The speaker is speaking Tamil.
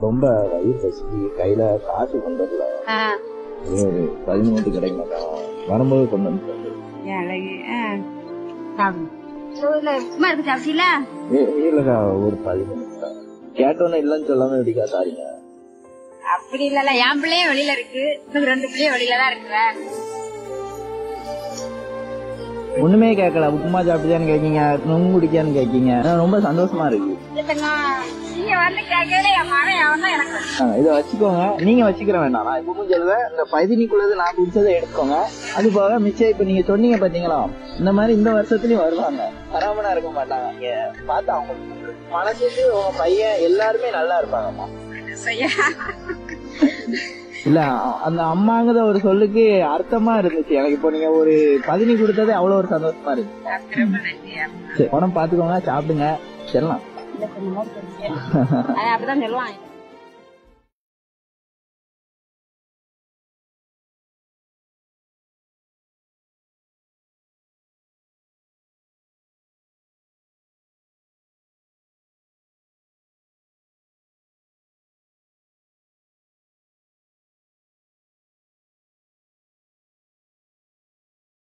ரொம்ப வயிறு பசி, கையில காசு கொண்டு வரல. ஒரு 13 கிடைக்க மாட்டான், வரும்போது கொண்டு வந்து இல்லக்கா ஒரு 13 கேட்டோன்னு இல்லன்னு சொல்லாம எப்படிக்கா சாரிங்க? அப்படி இல்ல, என் பிள்ளையும் வெளியில இருக்கு, 2 பிள்ளையும் வெளியில தான் இருக்கிறேன். ஒண்ணுமே கேட்கல, உப்புமா சாப்பிட்டுதான்னு கேக்கீங்க, நொங்கு குடிக்கான்னு கேக்கீங்க, ரொம்ப சந்தோஷமா இருக்கு. இத வச்சுக்கோங்க, நீங்க வச்சுக்கிற வேண்டாம். நான் இப்பவும் சொல்லுவேன், இந்த 15 நான் குடிச்சதை எடுத்துக்கோங்க. அது போக மிச்சம் இப்ப நீங்க சொன்னீங்க பாத்தீங்களா, இந்த மாதிரி இந்த வருஷத்துலயும் வருவாங்க, வராமனா இருக்க மாட்டாங்க. நீங்க பார்த்தா அவங்க மனசுக்கு உங்க பையன் எல்லாருமே நல்லா இருப்பாங்கம்மா. இல்ல அந்த அம்மாங்கிற ஒரு சொல்லுக்கு அர்த்தமா இருந்துச்சு எனக்கு. இப்போ நீங்க ஒரு 15 கொடுத்ததே அவ்வளவு ஒரு சந்தோஷமா இருக்கு. உடம்பு பாத்துக்கோங்க, சாப்பிடுங்க, செல்லாம். அப்படிதான் சொல்லுவாங்க.